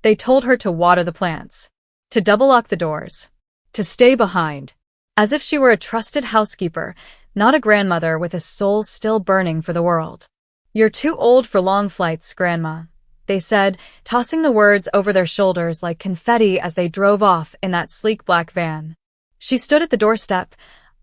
They told her to water the plants, to double-lock the doors, to stay behind, as if she were a trusted housekeeper, not a grandmother with a soul still burning for the world. "You're too old for long flights, Grandma," they said, tossing the words over their shoulders like confetti as they drove off in that sleek black van. She stood at the doorstep,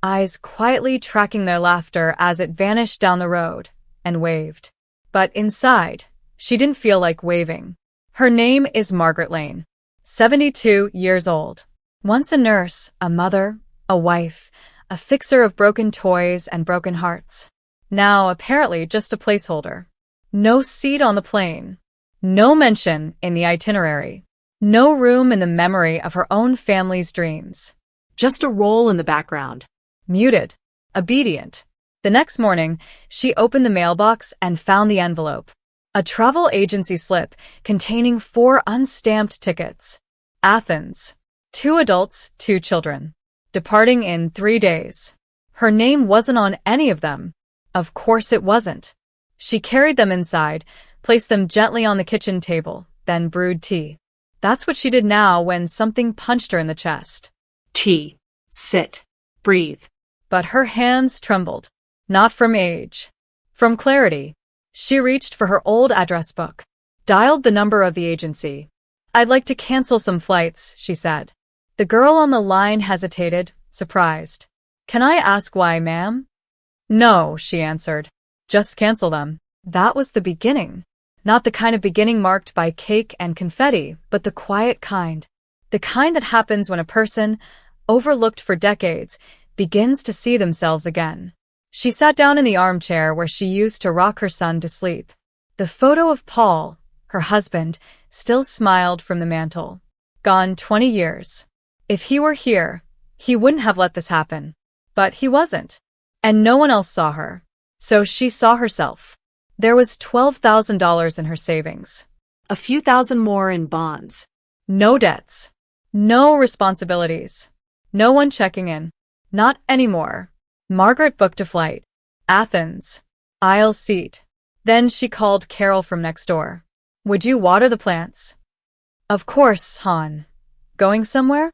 eyes quietly tracking their laughter as it vanished down the road, and waved. But inside, she didn't feel like waving. Her name is Margaret Lane, 72 years old. Once a nurse, a mother, a wife, a fixer of broken toys and broken hearts. Now, apparently, just a placeholder. No seat on the plane. No mention in the itinerary. No room in the memory of her own family's dreams. Just a role in the background. Muted. Obedient. The next morning, she opened the mailbox and found the envelope. A travel agency slip containing 4 unstamped tickets. Athens. 2 adults, 2 children. Departing in 3 days. Her name wasn't on any of them. Of course it wasn't. She carried them inside, placed them gently on the kitchen table, then brewed tea. That's what she did now when something punched her in the chest. Tea. Sit. Breathe. But her hands trembled. Not from age. From clarity. She reached for her old address book. Dialed the number of the agency. "I'd like to cancel some flights," she said. The girl on the line hesitated, surprised. "Can I ask why, ma'am?" "No," she answered. "Just cancel them." That was the beginning. Not the kind of beginning marked by cake and confetti, but the quiet kind. The kind that happens when a person, overlooked for decades, begins to see themselves again. She sat down in the armchair where she used to rock her son to sleep. The photo of Paul, her husband, still smiled from the mantel. Gone 20 years. If he were here, he wouldn't have let this happen. But he wasn't. And no one else saw her. So she saw herself. There was $12,000 in her savings. A few thousand more in bonds. No debts. No responsibilities. No one checking in. Not anymore. Margaret booked a flight. Athens. Aisle seat. Then she called Carol from next door. "Would you water the plants?" "Of course, hon. Going somewhere?"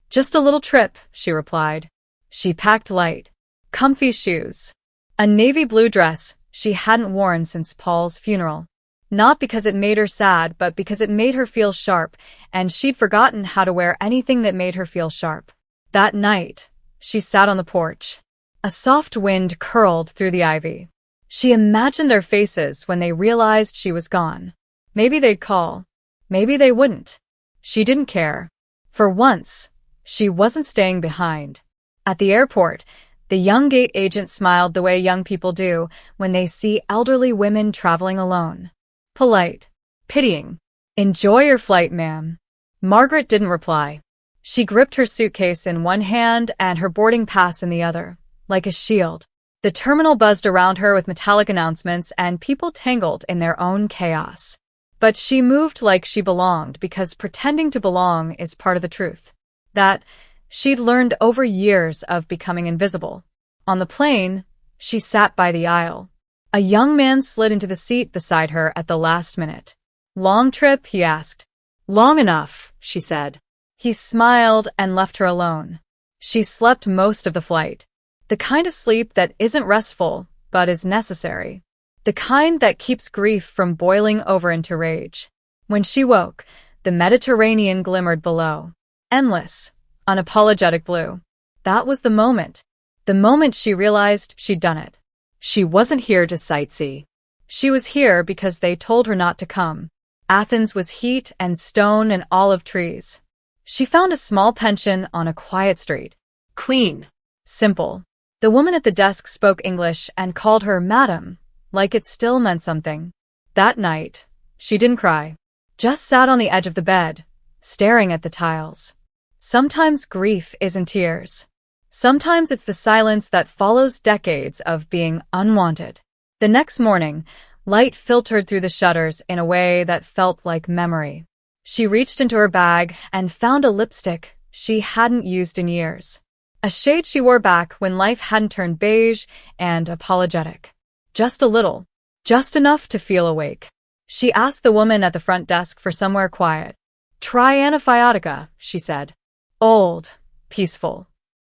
"Just a little trip," she replied. She packed light. Comfy shoes. A navy blue dress she hadn't worn since Paul's funeral. Not because it made her sad, but because it made her feel sharp, and she'd forgotten how to wear anything that made her feel sharp. That night, she sat on the porch. A soft wind curled through the ivy. She imagined their faces when they realized she was gone. Maybe they'd call. Maybe they wouldn't. She didn't care. For once, she wasn't staying behind. At the airport, the young gate agent smiled the way young people do when they see elderly women traveling alone. Polite. Pitying. "Enjoy your flight, ma'am." Margaret didn't reply. She gripped her suitcase in one hand and her boarding pass in the other, like a shield. The terminal buzzed around her with metallic announcements and people tangled in their own chaos. But she moved like she belonged because pretending to belong is part of the truth. That she'd learned over years of becoming invisible. On the plane, she sat by the aisle. A young man slid into the seat beside her at the last minute. "Long trip?" he asked. "Long enough," she said. He smiled and left her alone. She slept most of the flight. The kind of sleep that isn't restful, but is necessary. The kind that keeps grief from boiling over into rage. When she woke, the Mediterranean glimmered below. Endless, unapologetic blue. That was the moment. The moment she realized she'd done it. She wasn't here to sightsee. She was here because they told her not to come. Athens was heat and stone and olive trees. She found a small pension on a quiet street. Clean. Simple. The woman at the desk spoke English and called her Madam, like it still meant something. That night, she didn't cry. Just sat on the edge of the bed, staring at the tiles. Sometimes grief isn't tears. Sometimes it's the silence that follows decades of being unwanted. The next morning, light filtered through the shutters in a way that felt like memory. She reached into her bag and found a lipstick she hadn't used in years. A shade she wore back when life hadn't turned beige and apologetic. Just a little. Just enough to feel awake. She asked the woman at the front desk for somewhere quiet. Try Antibiotica, she said. Old, peaceful.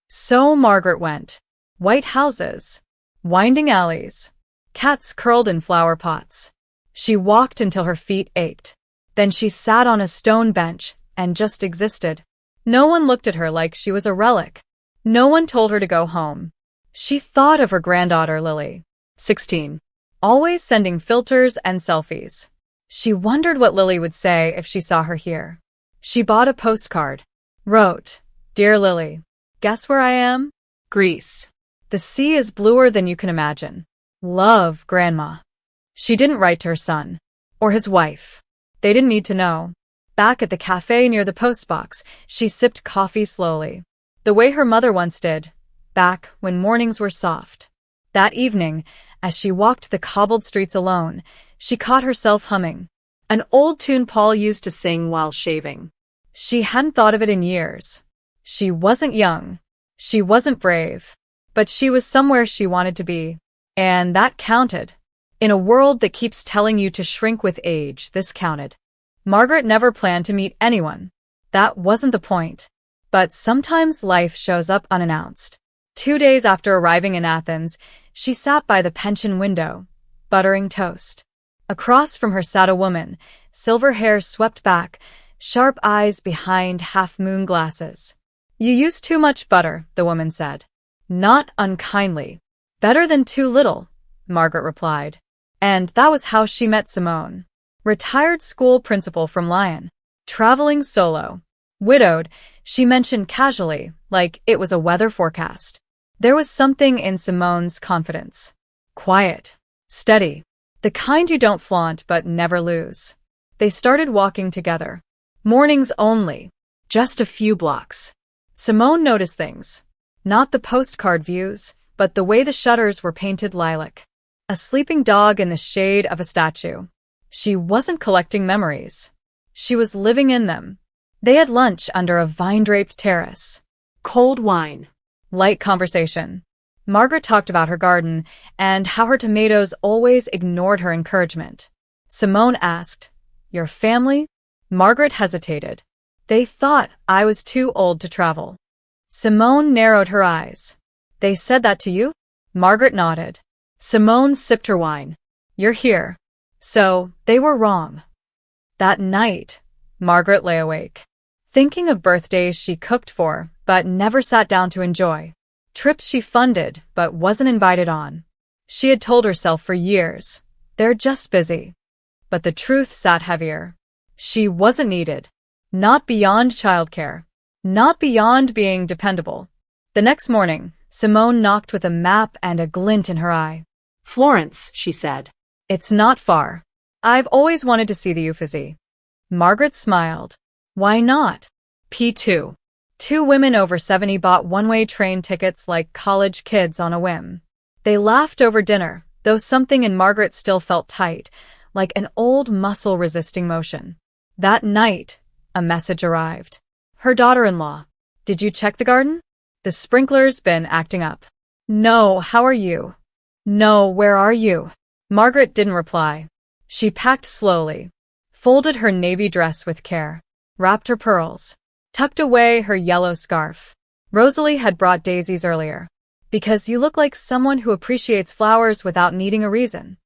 So Margaret went. White houses, winding alleys, cats curled in flower pots. She walked until her feet ached. Then she sat on a stone bench and just existed. No one looked at her like she was a relic. No one told her to go home. She thought of her granddaughter Lily, 16, always sending filters and selfies. She wondered what Lily would say if she saw her here. She bought a postcard. Wrote, "Dear Lily, guess where I am? Greece. The sea is bluer than you can imagine. Love, Grandma." She didn't write to her son. Or his wife. They didn't need to know. Back at the cafe near the postbox, she sipped coffee slowly. The way her mother once did, back when mornings were soft. That evening, as she walked the cobbled streets alone, she caught herself humming an old tune Paul used to sing while shaving. She hadn't thought of it in years. She wasn't young. She wasn't brave. But she was somewhere she wanted to be. And that counted. In a world that keeps telling you to shrink with age, this counted. Margaret never planned to meet anyone. That wasn't the point. But sometimes life shows up unannounced. 2 days after arriving in Athens, she sat by the pension window, buttering toast. Across from her sat a woman, silver hair swept back, sharp eyes behind half-moon glasses. "You use too much butter," the woman said. Not unkindly. "Better than too little," Margaret replied. And that was how she met Simone. Retired school principal from Lyon. Traveling solo. Widowed, she mentioned casually, like it was a weather forecast. There was something in Simone's confidence. Quiet. Steady. The kind you don't flaunt but never lose. They started walking together. Mornings only. Just a few blocks. Simone noticed things. Not the postcard views, but the way the shutters were painted lilac. A sleeping dog in the shade of a statue. She wasn't collecting memories. She was living in them. They had lunch under a vine-draped terrace. Cold wine. Light conversation. Margaret talked about her garden and how her tomatoes always ignored her encouragement. Simone asked, "Your family?" Margaret hesitated. "They thought I was too old to travel." Simone narrowed her eyes. "They said that to you?" Margaret nodded. Simone sipped her wine. "You're here. So, they were wrong." That night, Margaret lay awake, thinking of birthdays she cooked for, but never sat down to enjoy. Trips she funded, but wasn't invited on. She had told herself for years, they're just busy. But the truth sat heavier. She wasn't needed. Not beyond childcare. Not beyond being dependable. The next morning, Simone knocked with a map and a glint in her eye. "Florence," she said. "It's not far. I've always wanted to see the Uffizi." Margaret smiled. "Why not?" P2. 2 women over 70 bought one-way train tickets like college kids on a whim. They laughed over dinner, though something in Margaret still felt tight, like an old muscle resisting motion. That night, a message arrived. Her daughter-in-law. "Did you check the garden? The sprinkler's been acting up." "No, how are you?" "No, where are you?" Margaret didn't reply. She packed slowly, folded her navy dress with care, wrapped her pearls, tucked away her yellow scarf. Rosalie had brought daisies earlier. "Because you look like someone who appreciates flowers without needing a reason."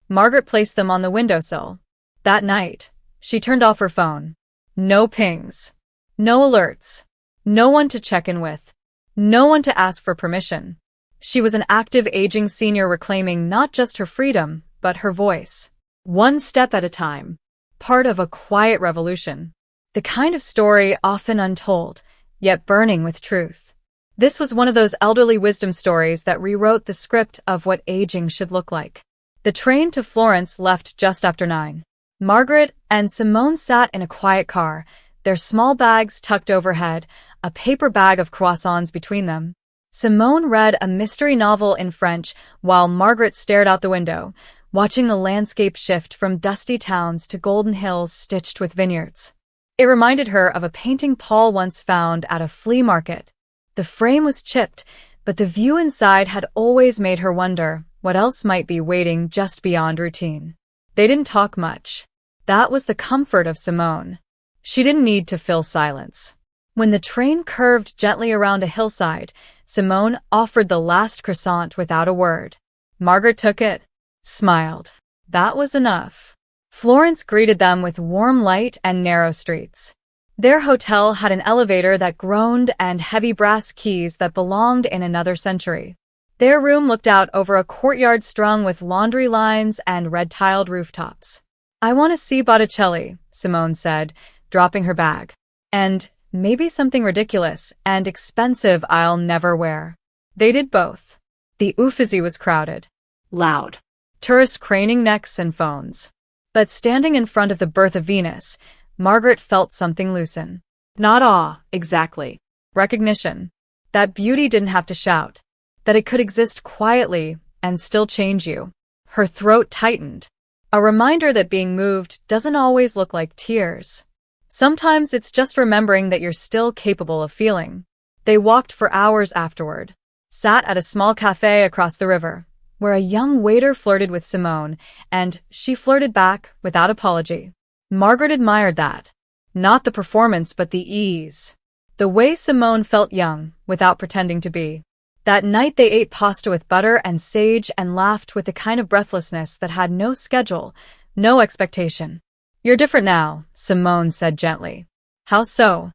Margaret placed them on the windowsill. That night, she turned off her phone. No pings. No alerts. No one to check in with. No one to ask for permission. She was an active aging senior reclaiming not just her freedom, but her voice. One step at a time. Part of a quiet revolution. The kind of story often untold, yet burning with truth. This was one of those elderly wisdom stories that rewrote the script of what aging should look like. The train to Florence left just after 9. Margaret and Simone sat in a quiet car, their small bags tucked overhead, a paper bag of croissants between them. Simone read a mystery novel in French while Margaret stared out the window, watching the landscape shift from dusty towns to golden hills stitched with vineyards. It reminded her of a painting Paul once found at a flea market. The frame was chipped, but the view inside had always made her wonder what else might be waiting just beyond routine. They didn't talk much. That was the comfort of Simone. She didn't need to fill silence. When the train curved gently around a hillside, Simone offered the last croissant without a word. Margaret took it, smiled. That was enough. Florence greeted them with warm light and narrow streets. Their hotel had an elevator that groaned and heavy brass keys that belonged in another century. Their room looked out over a courtyard strung with laundry lines and red-tiled rooftops. "I want to see Botticelli," Simone said, dropping her bag. "And maybe something ridiculous and expensive I'll never wear." They did both. The Uffizi was crowded. Loud. Tourists craning necks and phones. But standing in front of the Birth of Venus, Margaret felt something loosen. Not awe, exactly. Recognition. That beauty didn't have to shout. That it could exist quietly and still change you. Her throat tightened. A reminder that being moved doesn't always look like tears. Sometimes it's just remembering that you're still capable of feeling. They walked for hours afterward. Sat at a small cafe across the river, where a young waiter flirted with Simone, and she flirted back without apology. Margaret admired that. Not the performance, but the ease. The way Simone felt young, without pretending to be. That night they ate pasta with butter and sage and laughed with the kind of breathlessness that had no schedule, no expectation. "You're different now," Simone said gently. "How so?"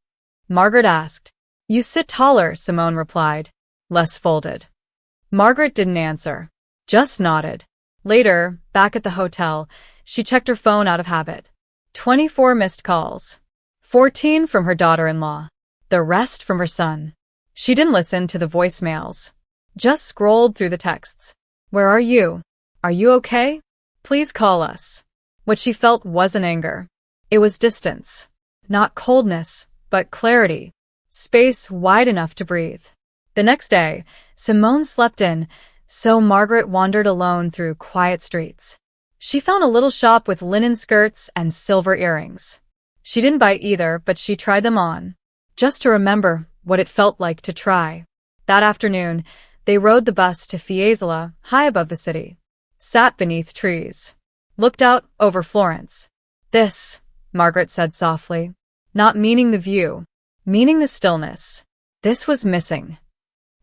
Margaret asked. "You sit taller," Simone replied. "Less folded." Margaret didn't answer. Just nodded. Later, back at the hotel, she checked her phone out of habit. 24 missed calls. 14 from her daughter-in-law. The rest from her son. She didn't listen to the voicemails. Just scrolled through the texts. "Where are you? Are you okay? Please call us." What she felt wasn't anger. It was distance. Not coldness, but clarity. Space wide enough to breathe. The next day, Simone slept in, so Margaret wandered alone through quiet streets. She found a little shop with linen skirts and silver earrings. She didn't buy either, but she tried them on, just to remember what it felt like to try. That afternoon, they rode the bus to Fiesole, high above the city. Sat beneath trees. Looked out over Florence. "This," Margaret said softly, not meaning the view, meaning the stillness. This was missing.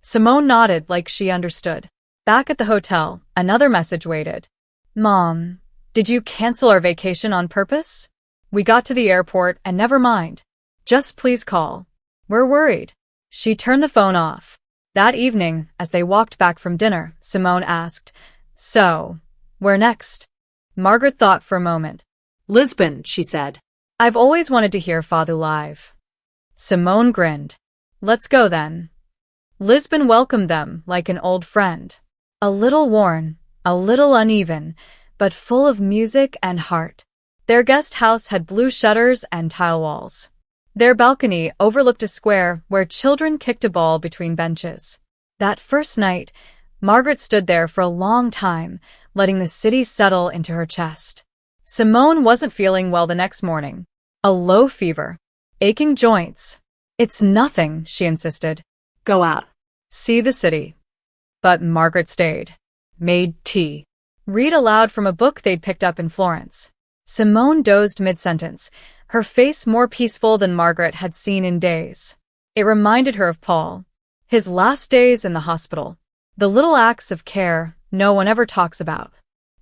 Simone nodded like she understood. Back at the hotel, another message waited. "Mom, did you cancel our vacation on purpose? We got to the airport and never mind. Just please call. We're worried." She turned the phone off. That evening, as they walked back from dinner, Simone asked, "So, where next?" Margaret thought for a moment. "Lisbon," she said. "I've always wanted to hear Father live." Simone grinned. "Let's go then." Lisbon welcomed them like an old friend. A little worn, a little uneven, but full of music and heart. Their guest house had blue shutters and tile walls. Their balcony overlooked a square where children kicked a ball between benches. That first night, Margaret stood there for a long time, letting the city settle into her chest. Simone wasn't feeling well the next morning. A low fever. Aching joints. "It's nothing," she insisted. "Go out. See the city." But Margaret stayed. Made tea. Read aloud from a book they'd picked up in Florence. Simone dozed mid-sentence, her face more peaceful than Margaret had seen in days. It reminded her of Paul. His last days in the hospital. The little acts of care no one ever talks about.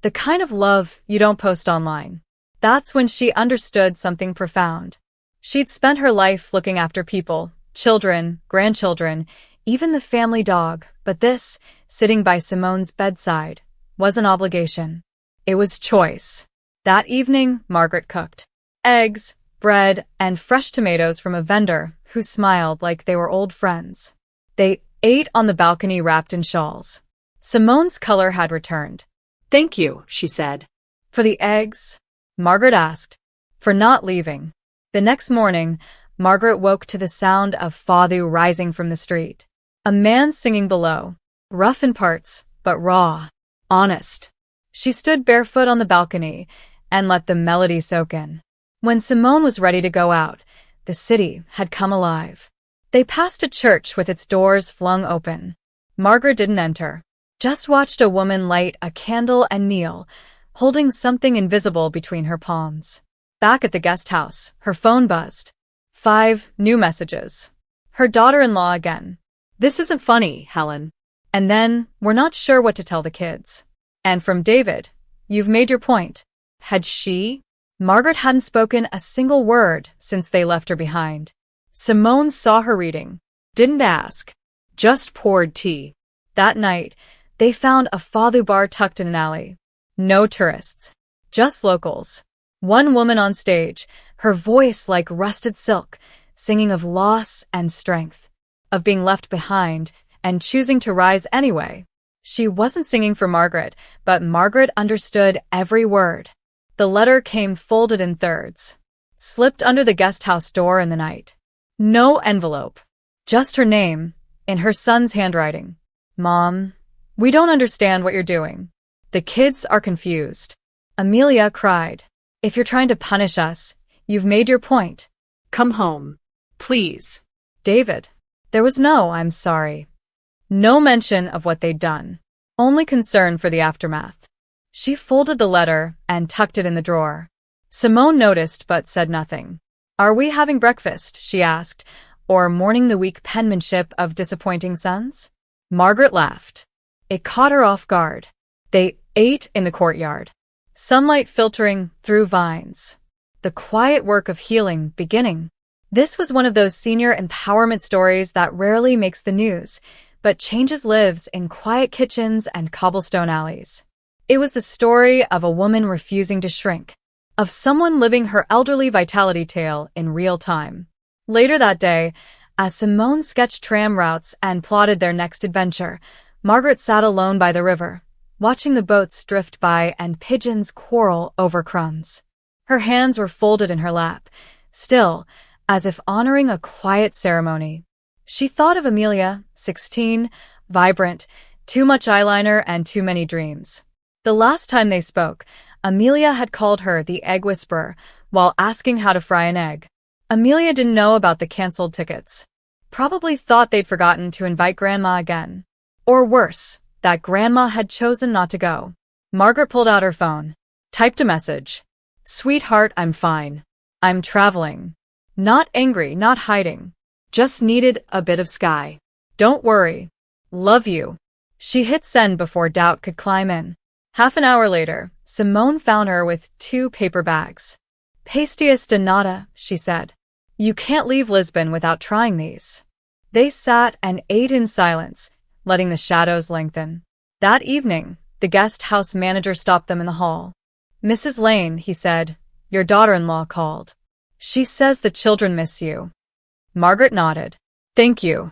The kind of love you don't post online. That's when she understood something profound. She'd spent her life looking after people, children, grandchildren, even the family dog, but this, sitting by Simone's bedside, was an obligation. It was choice. That evening, Margaret cooked eggs, bread, and fresh tomatoes from a vendor who smiled like they were old friends. They ate on the balcony wrapped in shawls. Simone's color had returned. "Thank you," she said. "For the eggs?" Margaret asked. "For not leaving." The next morning, Margaret woke to the sound of Father rising from the street. A man singing below. Rough in parts, but raw. Honest. She stood barefoot on the balcony and let the melody soak in. When Simone was ready to go out, the city had come alive. They passed a church with its doors flung open. Margaret didn't enter. Just watched a woman light a candle and kneel, holding something invisible between her palms. Back at the guest house, her phone buzzed. 5 new messages. Her daughter-in-law again. This isn't funny, Helen. And then, we're not sure what to tell the kids. And from David, you've made your point. Had she? Margaret hadn't spoken a single word since they left her behind. Simone saw her reading. Didn't ask. Just poured tea. That night, they found a fado bar tucked in an alley. No tourists. Just locals. One woman on stage, her voice like rusted silk, singing of loss and strength, of being left behind and choosing to rise anyway. She wasn't singing for Margaret, but Margaret understood every word. The letter came folded in thirds, slipped under the guest house door in the night. No envelope. Just her name, in her son's handwriting. Mom, we don't understand what you're doing. The kids are confused. Amelia cried. If you're trying to punish us, you've made your point. Come home. Please. David. There was no I'm sorry. No mention of what they'd done. Only concern for the aftermath. She folded the letter and tucked it in the drawer. Simone noticed but said nothing. Are we having breakfast, she asked, or mourning the weak penmanship of disappointing sons? Margaret laughed. It caught her off guard. They ate in the courtyard. Sunlight filtering through vines. The quiet work of healing beginning. This was one of those senior empowerment stories that rarely makes the news, but changes lives in quiet kitchens and cobblestone alleys. It was the story of a woman refusing to shrink, of someone living her elderly vitality tale in real time. Later that day, as Simone sketched tram routes and plotted their next adventure, Margaret sat alone by the river, watching the boats drift by and pigeons quarrel over crumbs. Her hands were folded in her lap, still, as if honoring a quiet ceremony. She thought of Amelia, 16, vibrant, too much eyeliner and too many dreams. The last time they spoke, Amelia had called her the egg whisperer while asking how to fry an egg. Amelia didn't know about the canceled tickets. Probably thought they'd forgotten to invite Grandma again. Or worse, that Grandma had chosen not to go. Margaret pulled out her phone, typed a message. Sweetheart, I'm fine. I'm traveling. Not angry, not hiding. Just needed a bit of sky. Don't worry. Love you. She hit send before doubt could climb in. Half an hour later, Simone found her with 2 paper bags. Pastéis de nata, she said. You can't leave Lisbon without trying these. They sat and ate in silence, letting the shadows lengthen. That evening, the guest house manager stopped them in the hall. Mrs. Lane, he said, your daughter-in-law called. She says the children miss you. Margaret nodded. Thank you.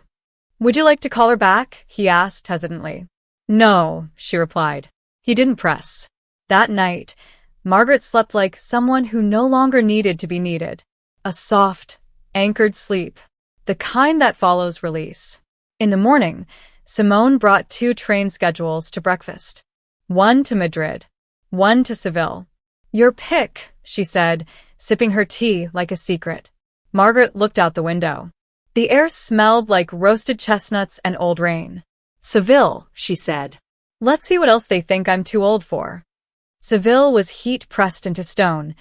Would you like to call her back? He asked hesitantly. No, she replied. He didn't press. That night, Margaret slept like someone who no longer needed to be needed. A soft, anchored sleep. The kind that follows release. In the morning, Simone brought 2 train schedules to breakfast. One to Madrid, one to Seville. Your pick, she said, sipping her tea like a secret. Margaret looked out the window. The air smelled like roasted chestnuts and old rain. Seville, she said. Let's see what else they think I'm too old for. Seville was heat pressed into stone,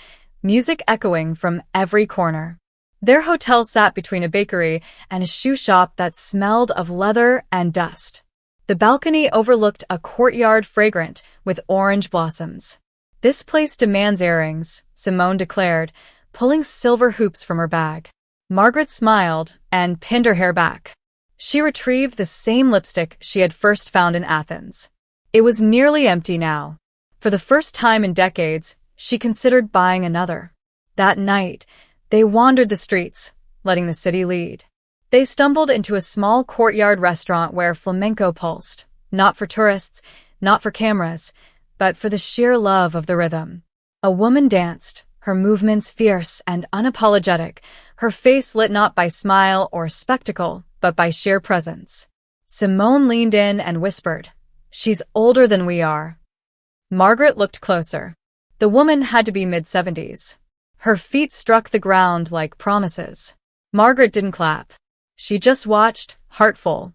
music echoing from every corner. Their hotel sat between a bakery and a shoe shop that smelled of leather and dust. The balcony overlooked a courtyard fragrant with orange blossoms. This place demands earrings, Simone declared, pulling silver hoops from her bag. Margaret smiled and pinned her hair back. She retrieved the same lipstick she had first found in Athens. It was nearly empty now. For the first time in decades, she considered buying another. That night, they wandered the streets, letting the city lead. They stumbled into a small courtyard restaurant where flamenco pulsed, not for tourists, not for cameras, but for the sheer love of the rhythm. A woman danced, her movements fierce and unapologetic, her face lit not by smile or spectacle, but by sheer presence. Simone leaned in and whispered, She's older than we are. Margaret looked closer. The woman had to be mid-70s. Her feet struck the ground like promises. Margaret didn't clap. She just watched, heartful.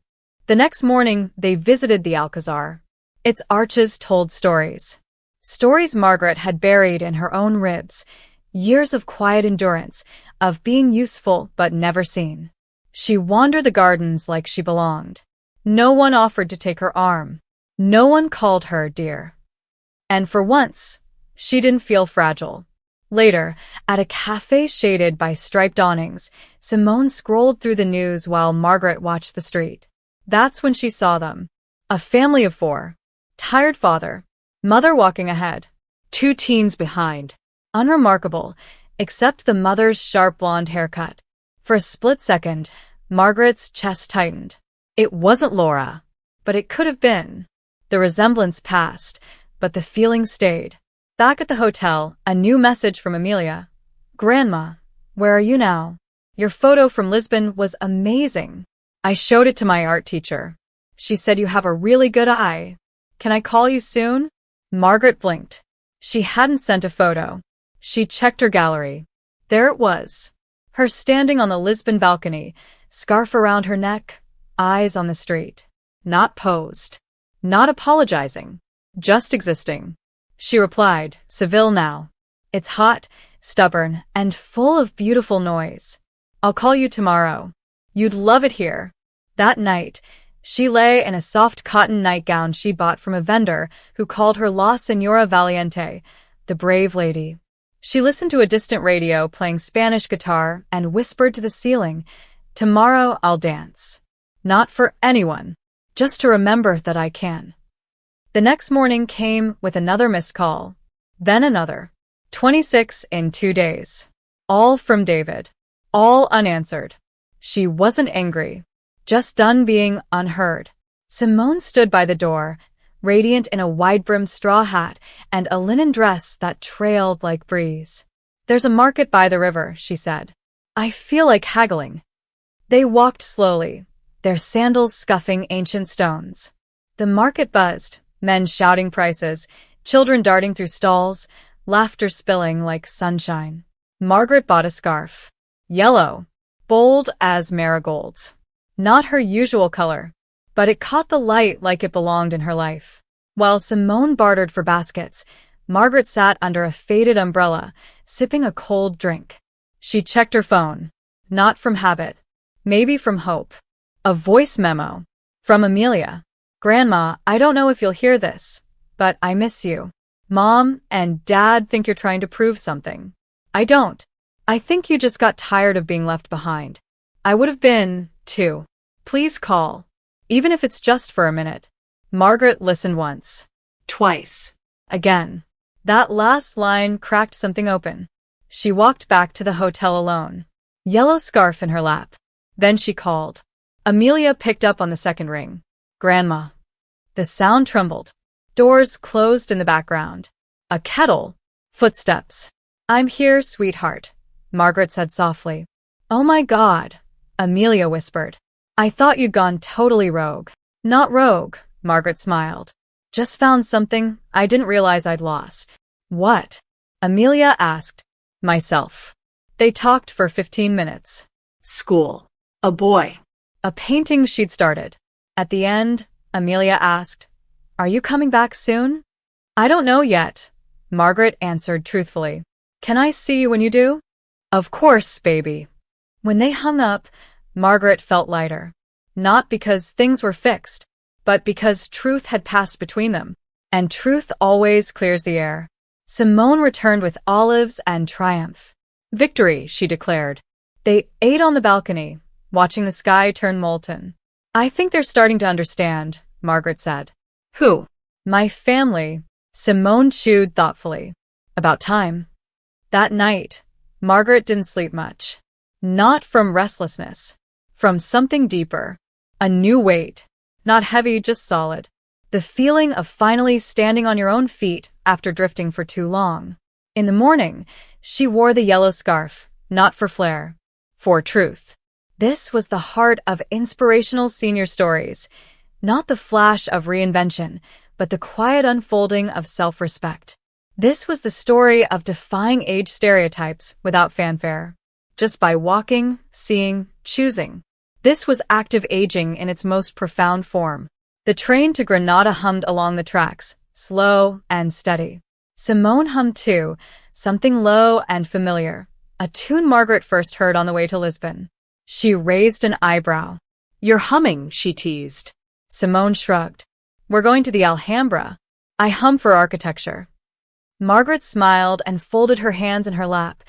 The next morning, they visited the Alcazar. Its arches told stories. Stories Margaret had buried in her own ribs, Years of quiet endurance, of being useful but never seen. She wandered the gardens like she belonged. No one offered to take her arm. No one called her dear. And for once, she didn't feel fragile. Later, at a cafe shaded by striped awnings, Simone scrolled through the news while Margaret watched the street. That's when she saw them. A family of 4. Tired father. Mother walking ahead. 2 teens behind. Unremarkable, except the mother's sharp blonde haircut. For a split second, Margaret's chest tightened. It wasn't Laura, but it could have been. The resemblance passed, but the feeling stayed. Back at the hotel, a new message from Amelia. Grandma, where are you now? Your photo from Lisbon was amazing. I showed it to my art teacher. She said you have a really good eye. Can I call you soon? Margaret blinked. She hadn't sent a photo. She checked her gallery. There it was. Her standing on the Lisbon balcony, scarf around her neck, eyes on the street. Not posed. Not apologizing. Just existing. She replied, Seville now. It's hot, stubborn, and full of beautiful noise. I'll call you tomorrow. You'd love it here. That night, she lay in a soft cotton nightgown she bought from a vendor who called her La Señora Valiente, the brave lady. She listened to a distant radio playing Spanish guitar and whispered to the ceiling, Tomorrow I'll dance. Not for anyone, just to remember that I can. The next morning came with another missed call. Then another. 26 in 2 days. All from David. All unanswered. She wasn't angry. Just done being unheard. Simone stood by the door, radiant in a wide-brimmed straw hat and a linen dress that trailed like breeze. There's a market by the river, she said. I feel like haggling. They walked slowly, their sandals scuffing ancient stones. The market buzzed, men shouting prices, children darting through stalls, laughter spilling like sunshine. Margaret bought a scarf. Yellow, bold as marigolds. Not her usual color, but it caught the light like it belonged in her life. While Simone bartered for baskets, Margaret sat under a faded umbrella, sipping a cold drink. She checked her phone. Not from habit. Maybe from hope. A voice memo. From Amelia. Grandma, I don't know if you'll hear this, but I miss you. Mom and Dad think you're trying to prove something. I don't. I think you just got tired of being left behind. I would have been, too. Please call. Even if it's just for a minute. Margaret listened once. Twice. Again. That last line cracked something open. She walked back to the hotel alone. Yellow scarf in her lap. Then she called. Amelia picked up on the second ring. Grandma. The sound trembled. Doors closed in the background. A kettle. Footsteps. I'm here, sweetheart, Margaret said softly. Oh my God, Amelia whispered. I thought you'd gone totally rogue. Not rogue, Margaret smiled. Just found something I didn't realize I'd lost. What? Amelia asked. Myself. They talked for 15 minutes. School. A boy. A painting she'd started. At the end, Amelia asked, Are you coming back soon? I don't know yet, Margaret answered truthfully. Can I see you when you do? Of course, baby. When they hung up, Margaret felt lighter. Not because things were fixed, but because truth had passed between them. And truth always clears the air. Simone returned with olives and triumph. Victory, she declared. They ate on the balcony, watching the sky turn molten. I think they're starting to understand, Margaret said. Who? My family, Simone chewed thoughtfully. About time. That night, Margaret didn't sleep much. Not from restlessness. From something deeper. A new weight. Not heavy, just solid. The feeling of finally standing on your own feet after drifting for too long. In the morning, she wore the yellow scarf, not for flair. For truth. This was the heart of inspirational senior stories. Not the flash of reinvention, but the quiet unfolding of self-respect. This was the story of defying age stereotypes without fanfare. Just by walking, seeing, choosing. This was active aging in its most profound form. The train to Granada hummed along the tracks, slow and steady. Simone hummed too, something low and familiar, a tune Margaret first heard on the way to Lisbon. She raised an eyebrow. You're humming, she teased. Simone shrugged. We're going to the Alhambra. I hum for architecture. Margaret smiled and folded her hands in her lap,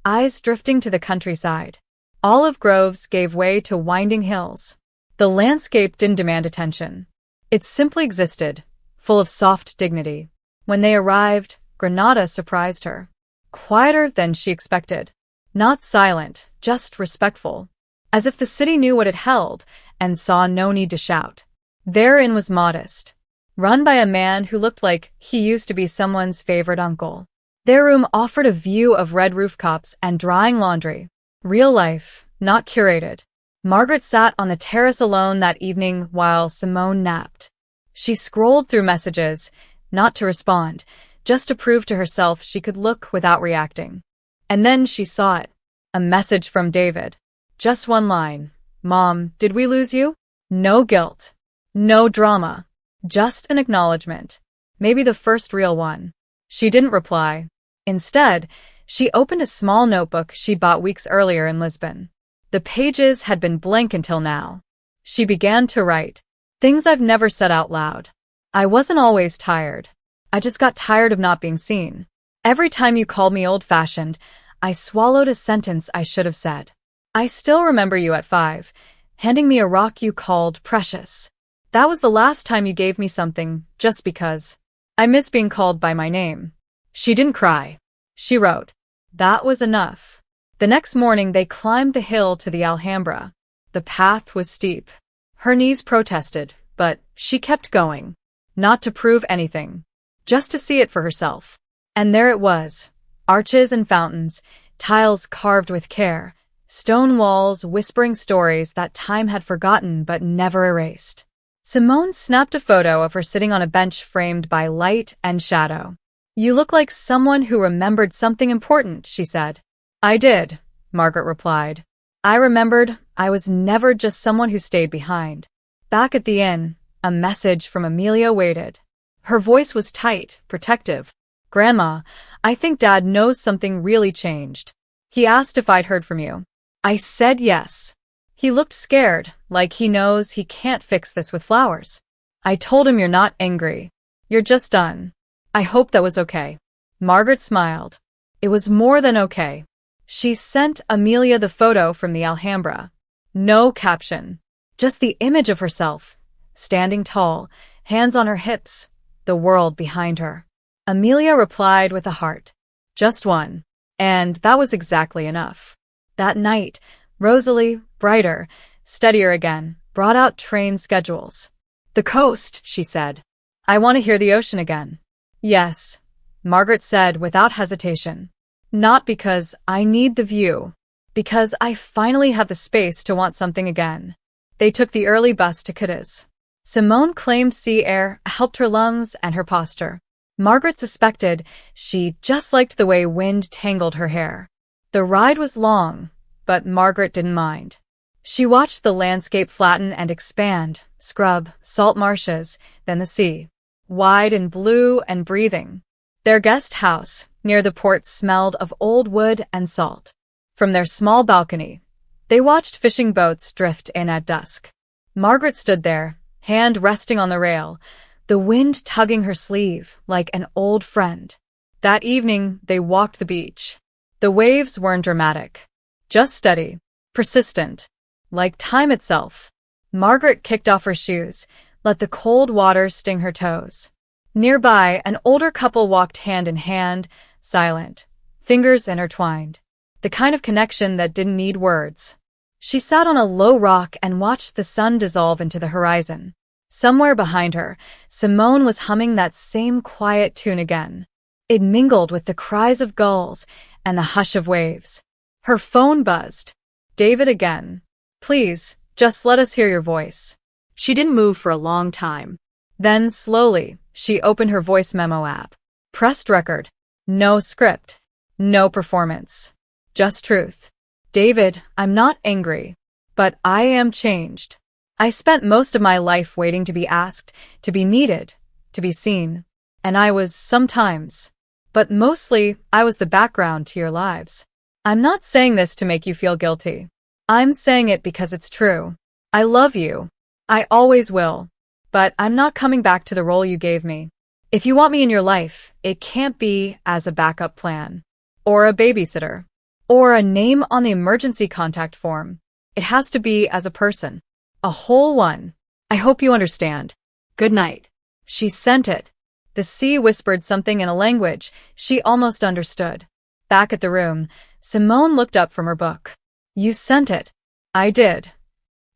eyes drifting to the countryside. Olive groves gave way to winding hills. The landscape didn't demand attention. It simply existed, full of soft dignity. When they arrived, Granada surprised her. Quieter than she expected. Not silent, just respectful. As if the city knew what it held and saw no need to shout. Their inn was modest, run by a man who looked like he used to be someone's favorite uncle. Their room offered a view of red rooftops and drying laundry. Real life, not curated. Margaret sat on the terrace alone that evening while Simone napped. She scrolled through messages, not to respond, just to prove to herself she could look without reacting. And then she saw it. A message from David. Just one line. Mom, did we lose you? No guilt. No drama. Just an acknowledgement. Maybe the first real one. She didn't reply. Instead, she opened a small notebook she'd bought weeks earlier in Lisbon. The pages had been blank until now. She began to write. Things I've never said out loud. I wasn't always tired. I just got tired of not being seen. Every time you called me old-fashioned, I swallowed a sentence I should have said. I still remember you at 5, handing me a rock you called precious. That was the last time you gave me something, just because. I miss being called by my name. She didn't cry. She wrote. That was enough. The next morning they climbed the hill to the Alhambra. The path was steep. Her knees protested, but she kept going. Not to prove anything. Just to see it for herself. And there it was. Arches and fountains, tiles carved with care, stone walls whispering stories that time had forgotten but never erased. Simone snapped a photo of her sitting on a bench framed by light and shadow. You look like someone who remembered something important, she said. I did, Margaret replied. I remembered I was never just someone who stayed behind. Back at the inn, a message from Amelia waited. Her voice was tight, protective. Grandma, I think Dad knows something really changed. He asked if I'd heard from you. I said yes. He looked scared, like he knows he can't fix this with flowers. I told him you're not angry. You're just done. I hope that was okay. Margaret smiled. It was more than okay. She sent Amelia the photo from the Alhambra. No caption. Just the image of herself, standing tall, hands on her hips, the world behind her. Amelia replied with a heart. Just one. And that was exactly enough. That night, Rosalie, brighter, steadier again, brought out train schedules. The coast, she said. I want to hear the ocean again. Yes, Margaret said without hesitation. Not because I need the view. Because I finally have the space to want something again. They took the early bus to Cadiz. Simone claimed sea air helped her lungs and her posture. Margaret suspected she just liked the way wind tangled her hair. The ride was long, but Margaret didn't mind. She watched the landscape flatten and expand, scrub, salt marshes, then the sea. Wide and blue and breathing. Their guest house, near the port, smelled of old wood and salt. From their small balcony, they watched fishing boats drift in at dusk. Margaret stood there, hand resting on the rail, the wind tugging her sleeve like an old friend. That evening, they walked the beach. The waves weren't dramatic, just steady, persistent, like time itself. Margaret kicked off her shoes, let the cold water sting her toes. Nearby, an older couple walked hand in hand, silent, fingers intertwined. The kind of connection that didn't need words. She sat on a low rock and watched the sun dissolve into the horizon. Somewhere behind her, Simone was humming that same quiet tune again. It mingled with the cries of gulls and the hush of waves. Her phone buzzed. David again. Please, just let us hear your voice. She didn't move for a long time. Then, slowly, she opened her voice memo app. Pressed record. No script. No performance. Just truth. David, I'm not angry, but I am changed. I spent most of my life waiting to be asked, to be needed, to be seen. And I was, sometimes, But mostly, I was the background to your lives. I'm not saying this to make you feel guilty. I'm saying it because it's true. I love you. I always will. But I'm not coming back to the role you gave me. If you want me in your life, it can't be as a backup plan. Or a babysitter. Or a name on the emergency contact form. It has to be as a person. A whole one. I hope you understand. Good night. She sent it. The sea whispered something in a language she almost understood. Back at the room, Simone looked up from her book. You sent it. I did.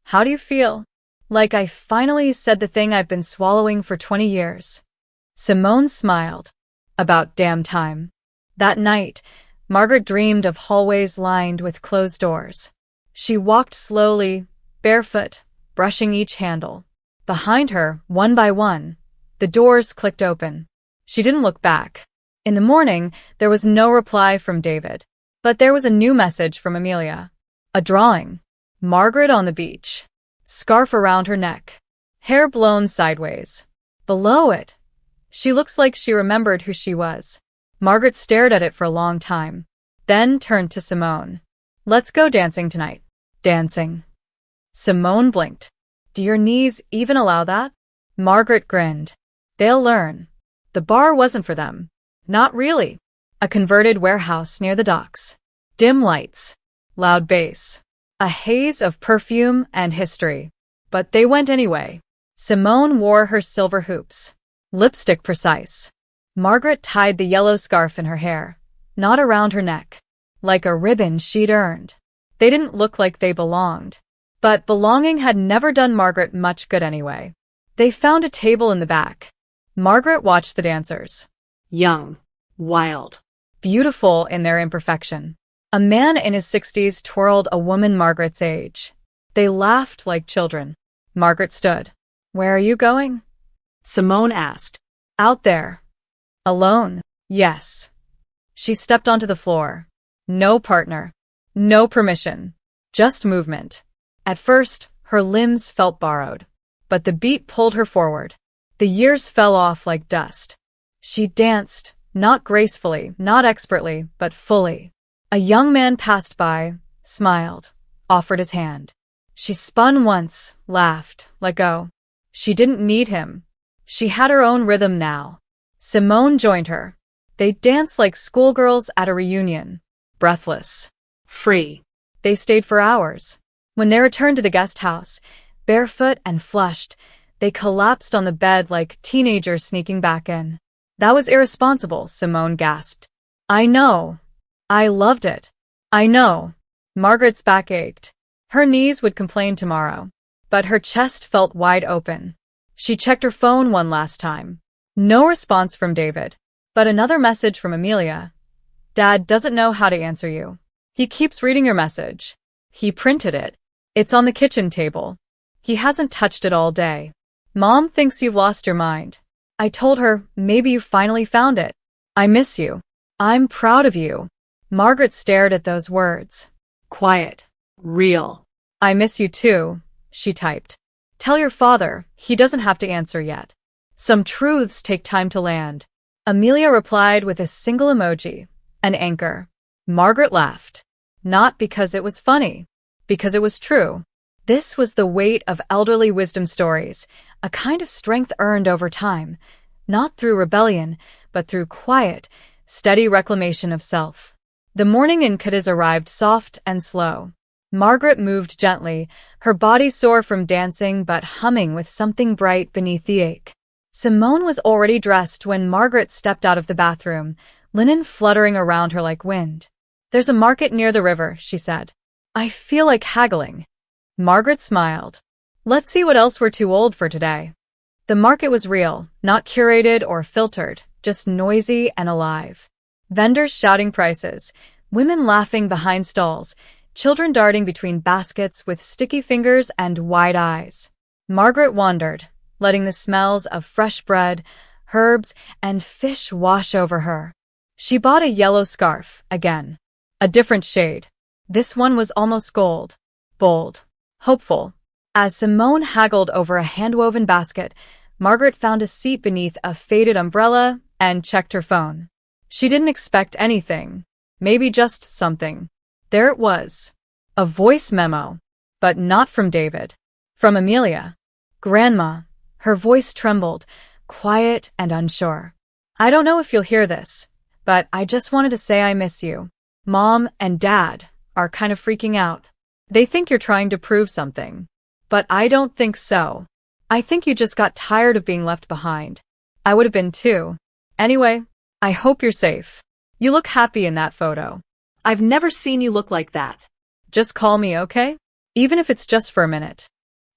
How do you feel? Like I finally said the thing I've been swallowing for 20 years. Simone smiled. About damn time. That night, Margaret dreamed of hallways lined with closed doors. She walked slowly, barefoot, brushing each handle. Behind her, one by one, the doors clicked open. She didn't look back. In the morning, there was no reply from David. But there was a new message from Amelia. A drawing. Margaret on the beach. Scarf around her neck. Hair blown sideways. Below it, she looks like she remembered who she was. Margaret stared at it for a long time, then turned to Simone. Let's go dancing tonight. Dancing. Simone blinked. Do your knees even allow that? Margaret grinned. They'll learn. The bar wasn't for them. Not really. A converted warehouse near the docks. Dim lights. Loud bass. A haze of perfume and history. But they went anyway. Simone wore her silver hoops. Lipstick precise. Margaret tied the yellow scarf in her hair, not around her neck. Like a ribbon she'd earned. They didn't look like they belonged. But belonging had never done Margaret much good anyway. They found a table in the back. Margaret watched the dancers. Young. Wild. Beautiful in their imperfection. A man in his 60s twirled a woman Margaret's age. They laughed like children. Margaret stood. Where are you going? Simone asked. Out there. Alone? Yes. She stepped onto the floor. No partner. No permission. Just movement. At first, her limbs felt borrowed. But the beat pulled her forward. The years fell off like dust. She danced, not gracefully, not expertly, but fully. A young man passed by, smiled, offered his hand. She spun once, laughed, let go. She didn't need him. She had her own rhythm now. Simone joined her. They danced like schoolgirls at a reunion. Breathless. Free. They stayed for hours. When they returned to the guest house, barefoot and flushed, they collapsed on the bed like teenagers sneaking back in. That was irresponsible, Simone gasped. I know. I loved it. I know. Margaret's back ached. Her knees would complain tomorrow. But her chest felt wide open. She checked her phone one last time. No response from David. But another message from Amelia. Dad doesn't know how to answer you. He keeps reading your message. He printed it. It's on the kitchen table. He hasn't touched it all day. Mom thinks you've lost your mind. I told her maybe you finally found it. I miss you. I'm proud of you. Margaret stared at those words. Quiet. Real. I miss you too, she typed. Tell your father, he doesn't have to answer yet. Some truths take time to land. Amelia replied with a single emoji, an anchor. Margaret laughed. Not because it was funny, because it was true. This was the weight of elderly wisdom stories, a kind of strength earned over time, not through rebellion, but through quiet, steady reclamation of self. The morning in Cadiz arrived soft and slow. Margaret moved gently, her body sore from dancing but humming with something bright beneath the ache. Simone was already dressed when Margaret stepped out of the bathroom, linen fluttering around her like wind. There's a market near the river, she said. I feel like haggling. Margaret smiled. Let's see what else we're too old for today. The market was real, not curated or filtered, just noisy and alive. Vendors shouting prices, women laughing behind stalls, children darting between baskets with sticky fingers and wide eyes. Margaret wandered, letting the smells of fresh bread, herbs, and fish wash over her. She bought a yellow scarf, again. A different shade. This one was almost gold. Bold. Hopeful. As Simone haggled over a hand-woven basket, Margaret found a seat beneath a faded umbrella and checked her phone. She didn't expect anything. Maybe just something. There it was. A voice memo. But not from David. From Amelia. Grandma. Her voice trembled, quiet and unsure. I don't know if you'll hear this, but I just wanted to say I miss you. Mom and Dad are kind of freaking out. They think you're trying to prove something. But I don't think so. I think you just got tired of being left behind. I would have been too. Anyway, I hope you're safe. You look happy in that photo. I've never seen you look like that. Just call me, okay? Even if it's just for a minute.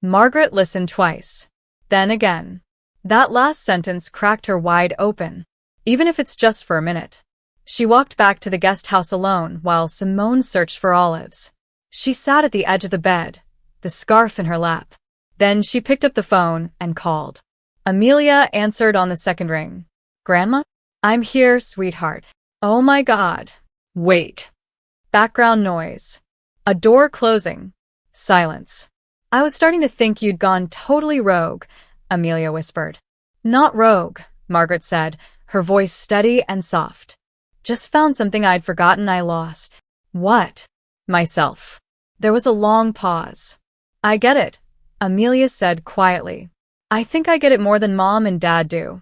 Margaret listened twice. Then again. That last sentence cracked her wide open. Even if it's just for a minute. She walked back to the guest house alone while Simone searched for olives. She sat at the edge of the bed, the scarf in her lap. Then she picked up the phone and called. Amelia answered on the second ring. Grandma? I'm here, sweetheart. Oh my God. Wait. Background noise. A door closing. Silence. I was starting to think you'd gone totally rogue, Amelia whispered. Not rogue, Margaret said, her voice steady and soft. Just found something I'd forgotten I lost. What? Myself. There was a long pause. I get it, Amelia said quietly. I think I get it more than Mom and Dad do.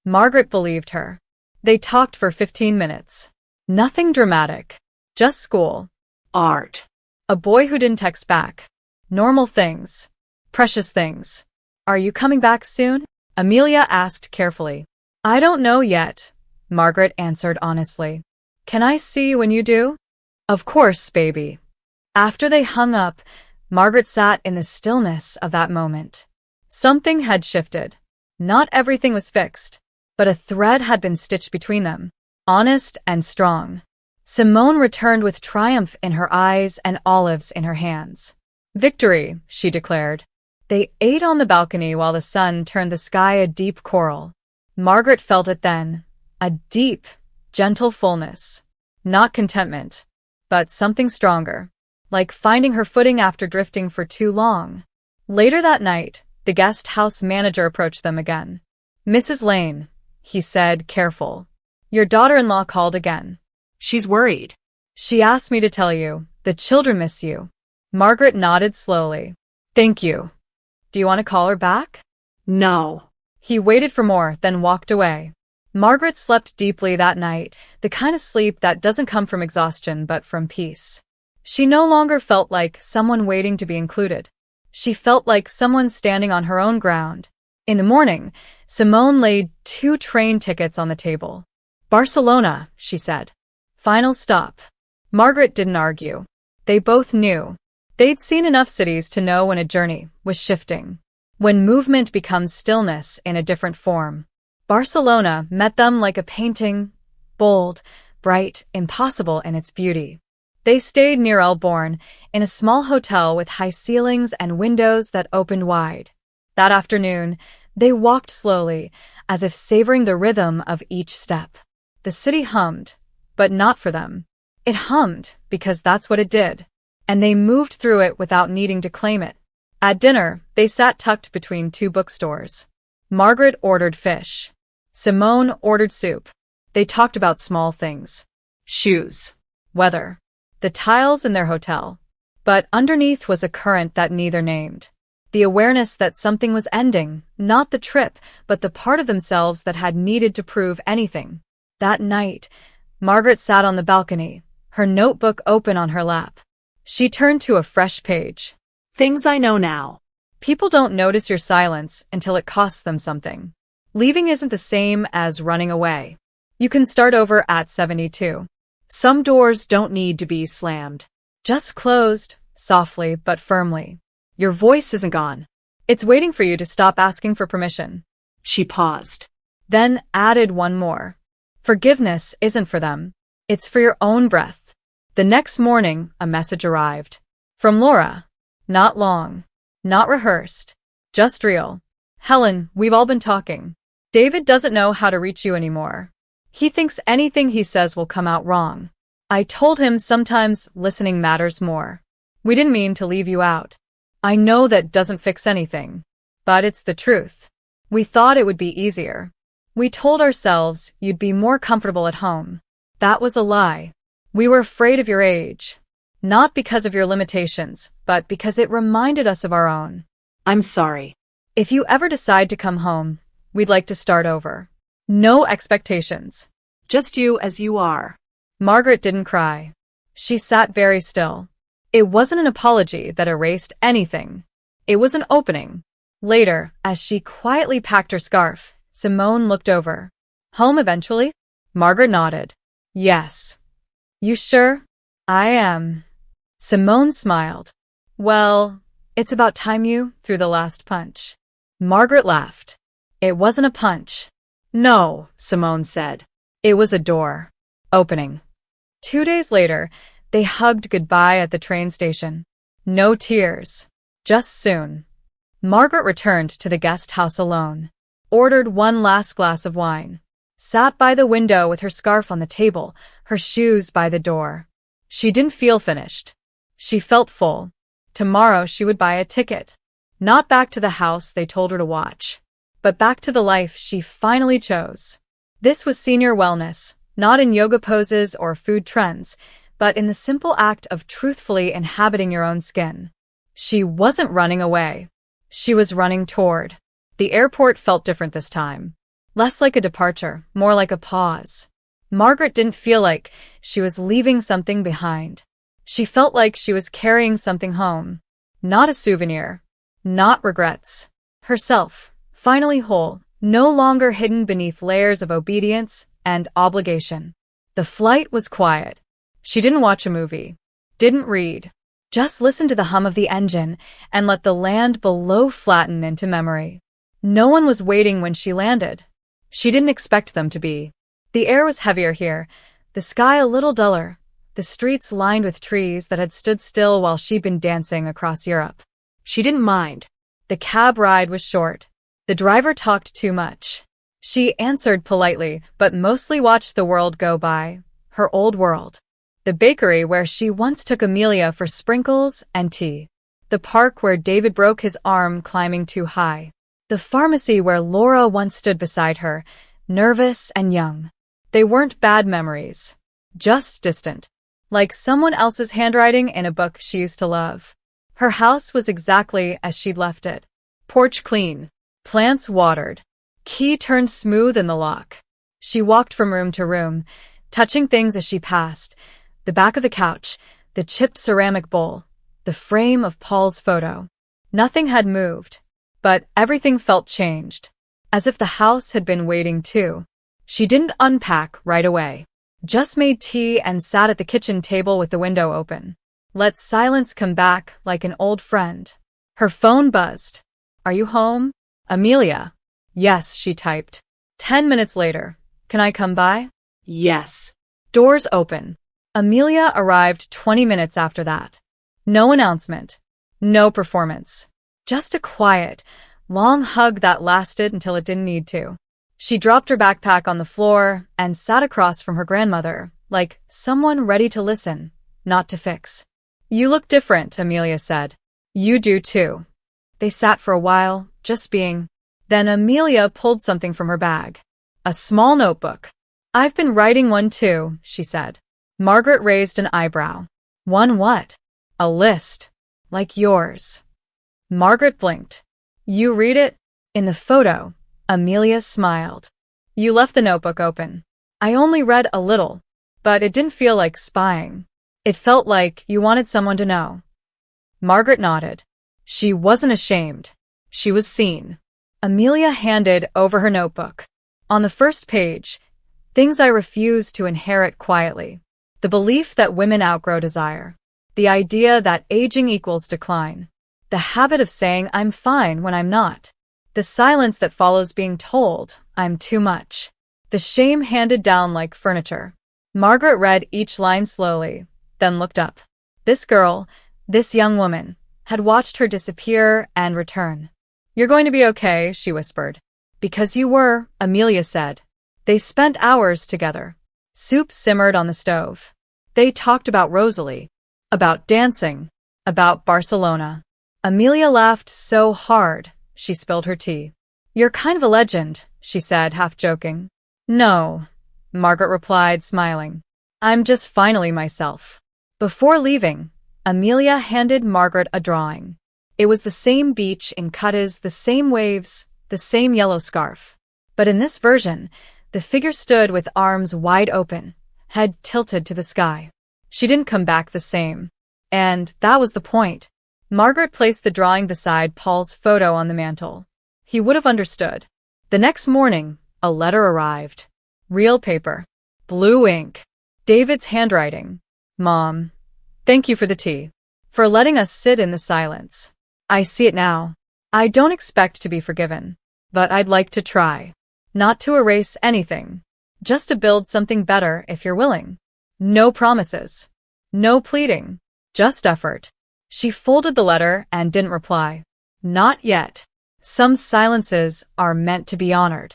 Margaret believed her. They talked for 15 minutes. Nothing dramatic. Just school. Art. A boy who didn't text back. Normal things. Precious things. Are you coming back soon? Amelia asked carefully. I don't know yet, Margaret answered honestly. Can I see you when you do? Of course, baby. After they hung up, Margaret sat in the stillness of that moment. Something had shifted. Not everything was fixed, but a thread had been stitched between them, honest and strong. Simone returned with triumph in her eyes and olives in her hands. Victory, she declared. They ate on the balcony while the sun turned the sky a deep coral. Margaret felt it then, a deep, gentle fullness. Not contentment, but something stronger, like finding her footing after drifting for too long. Later that night, the guest house manager approached them again. Mrs. Lane, he said, careful. Your daughter-in-law called again. She's worried. She asked me to tell you, the children miss you. Margaret nodded slowly. Thank you. Do you want to call her back? No. He waited for more, then walked away. Margaret slept deeply that night, the kind of sleep that doesn't come from exhaustion but from peace. She no longer felt like someone waiting to be included. She felt like someone standing on her own ground. In the morning, Simone laid 2 train tickets on the table. Barcelona, she said. Final stop. Margaret didn't argue. They both knew. They'd seen enough cities to know when a journey was shifting. When movement becomes stillness in a different form. Barcelona met them like a painting, bold, bright, impossible in its beauty. They stayed near Elborn, in a small hotel with high ceilings and windows that opened wide. That afternoon, they walked slowly, as if savoring the rhythm of each step. The city hummed, but not for them. It hummed because that's what it did, and they moved through it without needing to claim it. At dinner, they sat tucked between 2 bookstores. Margaret ordered fish. Simone ordered soup. They talked about small things. Shoes. Weather. The tiles in their hotel. But underneath was a current that neither named. The awareness that something was ending, not the trip, but the part of themselves that had needed to prove anything. That night, Margaret sat on the balcony, her notebook open on her lap. She turned to a fresh page. Things I know now. People don't notice your silence until it costs them something. Leaving isn't the same as running away. You can start over at 72. Some doors don't need to be slammed. Just closed, softly but firmly. Your voice isn't gone. It's waiting for you to stop asking for permission. She paused. Then added one more. Forgiveness isn't for them. It's for your own breath. The next morning, a message arrived. From Laura. Not long. Not rehearsed. Just real. Helen, we've all been talking. David doesn't know how to reach you anymore. He thinks anything he says will come out wrong. I told him sometimes listening matters more. We didn't mean to leave you out. I know that doesn't fix anything. But it's the truth. We thought it would be easier. We told ourselves you'd be more comfortable at home. That was a lie. We were afraid of your age. Not because of your limitations, but because it reminded us of our own. I'm sorry. If you ever decide to come home, we'd like to start over. No expectations. Just you as you are. Margaret didn't cry. She sat very still. It wasn't an apology that erased anything. It was an opening. Later, as she quietly packed her scarf, Simone looked over. Home eventually? Margaret nodded. Yes. You sure? I am. Simone smiled. Well, it's about time you threw the last punch. Margaret laughed. It wasn't a punch. No, Simone said. It was a door. Opening. 2 days later, they hugged goodbye at the train station. No tears. Just soon. Margaret returned to the guest house alone. Ordered one last glass of wine. Sat by the window with her scarf on the table, her shoes by the door. She didn't feel finished. She felt full. Tomorrow she would buy a ticket. Not back to the house they told her to watch, but back to the life she finally chose. This was senior wellness, not in yoga poses or food trends, but in the simple act of truthfully inhabiting your own skin. She wasn't running away. She was running toward. The airport felt different this time. Less like a departure, more like a pause. Margaret didn't feel like she was leaving something behind. She felt like she was carrying something home. Not a souvenir. Not regrets. Herself, finally whole, no longer hidden beneath layers of obedience and obligation. The flight was quiet. She didn't watch a movie. Didn't read. Just listened to the hum of the engine and let the land below flatten into memory. No one was waiting when she landed. She didn't expect them to be. The air was heavier here, the sky a little duller, the streets lined with trees that had stood still while she'd been dancing across Europe. She didn't mind. The cab ride was short. The driver talked too much. She answered politely, but mostly watched the world go by, her old world. The bakery where she once took Amelia for sprinkles and tea. The park where David broke his arm climbing too high. The pharmacy where Laura once stood beside her, nervous and young. They weren't bad memories. Just distant. Like someone else's handwriting in a book she used to love. Her house was exactly as she'd left it. Porch clean. Plants watered. Key turned smooth in the lock. She walked from room to room, touching things as she passed. The back of the couch, the chipped ceramic bowl, the frame of Paul's photo. Nothing had moved, but everything felt changed. As if the house had been waiting too. She didn't unpack right away. Just made tea and sat at the kitchen table with the window open. Let silence come back like an old friend. Her phone buzzed. Are you home? Amelia. Yes, she typed. 10 minutes later. Can I come by? Yes. Doors open. Amelia arrived 20 minutes after that. No announcement. No performance. Just a quiet, long hug that lasted until it didn't need to. She dropped her backpack on the floor and sat across from her grandmother, like someone ready to listen, not to fix. You look different, Amelia said. You do too. They sat for a while, just being. Then Amelia pulled something from her bag. A small notebook. I've been writing one too, she said. Margaret raised an eyebrow. One what? A list. Like yours. Margaret blinked. You read it? In the photo, Amelia smiled. You left the notebook open. I only read a little, but it didn't feel like spying. It felt like you wanted someone to know. Margaret nodded. She wasn't ashamed. She was seen. Amelia handed over her notebook. On the first page, things I refuse to inherit quietly. The belief that women outgrow desire. The idea that aging equals decline. The habit of saying I'm fine when I'm not. The silence that follows being told I'm too much. The shame handed down like furniture. Margaret read each line slowly, then looked up. This girl, this young woman, had watched her disappear and return. You're going to be okay, she whispered. Because you were, Amelia said. They spent hours together. Soup simmered on the stove. They talked about Rosalie, about dancing, about Barcelona. Amelia laughed so hard, she spilled her tea. You're kind of a legend, she said, half joking. No, Margaret replied, smiling. I'm just finally myself. Before leaving, Amelia handed Margaret a drawing. It was the same beach in Cadiz, the same waves, the same yellow scarf. But in this version, the figure stood with arms wide open, head tilted to the sky. She didn't come back the same. And that was the point. Margaret placed the drawing beside Paul's photo on the mantel. He would have understood. The next morning, a letter arrived. Real paper. Blue ink. David's handwriting. Mom, thank you for the tea. For letting us sit in the silence. I see it now. I don't expect to be forgiven. But I'd like to try. Not to erase anything. Just to build something better if you're willing. No promises. No pleading. Just effort. She folded the letter and didn't reply. Not yet. Some silences are meant to be honored.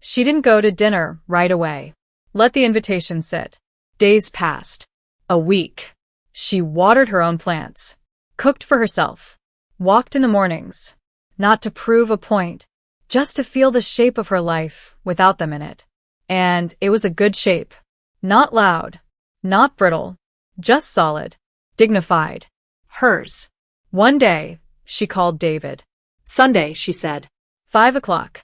She didn't go to dinner right away. Let the invitation sit. Days passed. A week. She watered her own plants. Cooked for herself. Walked in the mornings. Not to prove a point. Just to feel the shape of her life without them in it. And it was a good shape. Not loud. Not brittle. Just solid. Dignified. Hers. One day, she called David. Sunday, she said. 5 o'clock.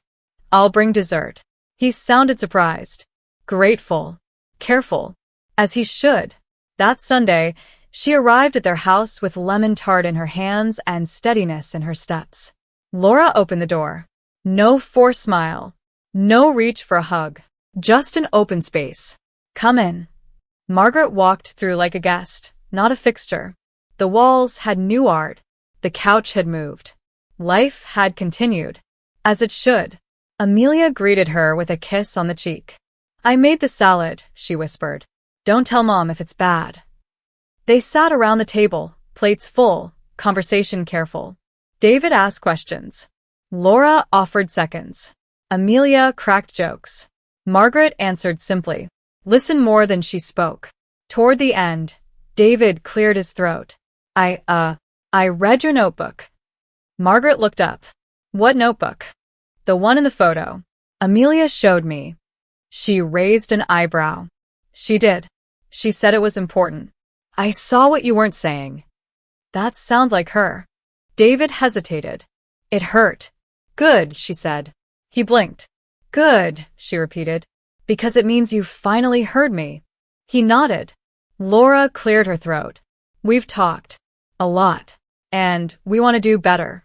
I'll bring dessert. He sounded surprised. Grateful. Careful. As he should. That Sunday, she arrived at their house with lemon tart in her hands and steadiness in her steps. Laura opened the door. No forced smile. No reach for a hug. Just an open space. Come in. Margaret walked through like a guest, not a fixture. The walls had new art. The couch had moved. Life had continued. As it should. Amelia greeted her with a kiss on the cheek. I made the salad, she whispered. Don't tell Mom if it's bad. They sat around the table, plates full, conversation careful. David asked questions. Laura offered seconds. Amelia cracked jokes. Margaret answered simply. Listened more than she spoke. Toward the end, David cleared his throat. I read your notebook. Margaret looked up. What notebook? The one in the photo. Amelia showed me. She raised an eyebrow. She did. She said it was important. I saw what you weren't saying. That sounds like her. David hesitated. It hurt. Good, she said. He blinked. Good, she repeated. Because it means you finally heard me. He nodded. Laura cleared her throat. We've talked. A lot. And we want to do better.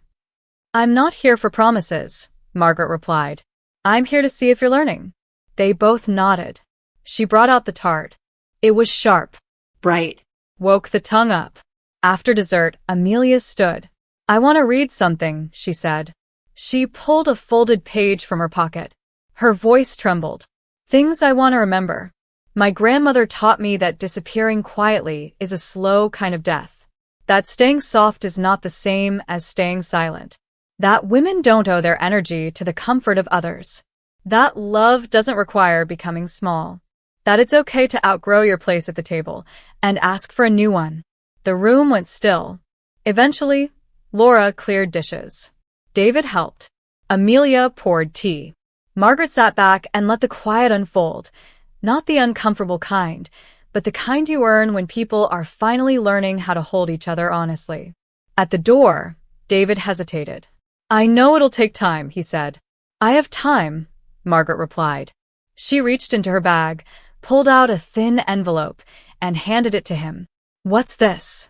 I'm not here for promises, Margaret replied. I'm here to see if you're learning. They both nodded. She brought out the tart. It was sharp. Bright. Woke the tongue up. After dessert, Amelia stood. I want to read something, she said. She pulled a folded page from her pocket. Her voice trembled. Things I want to remember. My grandmother taught me that disappearing quietly is a slow kind of death. That staying soft is not the same as staying silent. That women don't owe their energy to the comfort of others. That love doesn't require becoming small. That it's okay to outgrow your place at the table and ask for a new one. The room went still. Eventually, Laura cleared dishes. David helped. Amelia poured tea. Margaret sat back and let the quiet unfold. Not the uncomfortable kind, but the kind you earn when people are finally learning how to hold each other honestly. At the door, David hesitated. I know it'll take time, he said. I have time, Margaret replied. She reached into her bag, pulled out a thin envelope, and handed it to him. What's this?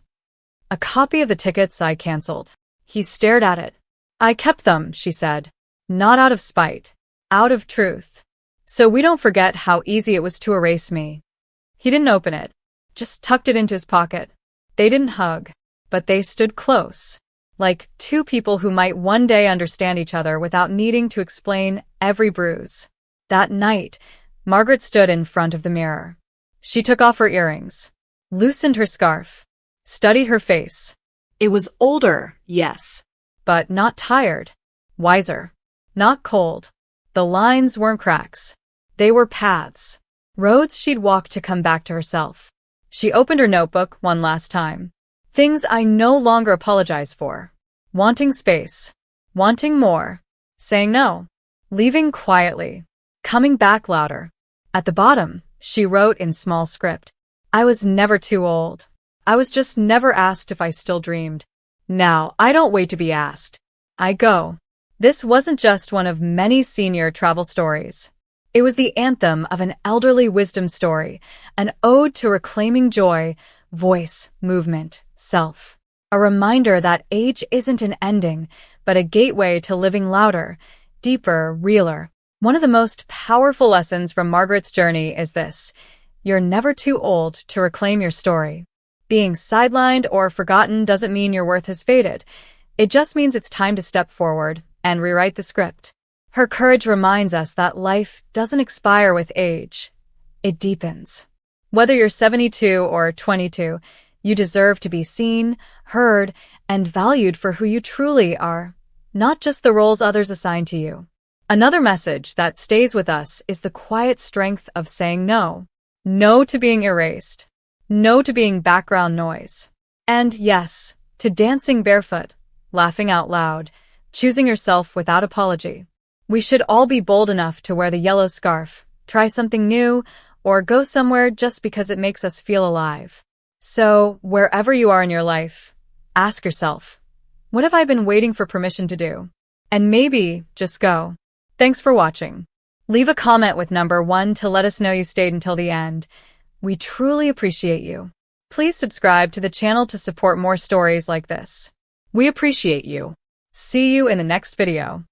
A copy of the tickets I canceled. He stared at it. I kept them, she said. Not out of spite. Out of truth. So we don't forget how easy it was to erase me. He didn't open it. Just tucked it into his pocket. They didn't hug, but they stood close. Like two people who might one day understand each other without needing to explain every bruise. That night, Margaret stood in front of the mirror. She took off her earrings, loosened her scarf, studied her face. It was older, yes. But not tired. Wiser. Not cold. The lines weren't cracks. They were paths. Roads she'd walk to come back to herself. She opened her notebook one last time. Things I no longer apologize for. Wanting space. Wanting more. Saying no. leaving quietly, coming back louder. At the bottom, she wrote in small script, I was never too old. I was just never asked if I still dreamed. Now, I don't wait to be asked. I go. This wasn't just one of many senior travel stories. It was the anthem of an elderly wisdom story, an ode to reclaiming joy, voice, movement, self. A reminder that age isn't an ending, but a gateway to living louder, deeper, realer. One of the most powerful lessons from Margaret's journey is this: you're never too old to reclaim your story. Being sidelined or forgotten doesn't mean your worth has faded. It just means it's time to step forward and rewrite the script. Her courage reminds us that life doesn't expire with age. It deepens. Whether you're 72 or 22, you deserve to be seen, heard, and valued for who you truly are, not just the roles others assign to you. Another message that stays with us is the quiet strength of saying no. No to being erased. No to being background noise. And yes, to dancing barefoot, laughing out loud, choosing yourself without apology. We should all be bold enough to wear the yellow scarf, try something new, or go somewhere just because it makes us feel alive. So, wherever you are in your life, ask yourself, what have I been waiting for permission to do? And maybe just go. Thanks for watching. Leave a comment with number 1 to let us know you stayed until the end. We truly appreciate you. Please subscribe to the channel to support more stories like this. We appreciate you. See you in the next video.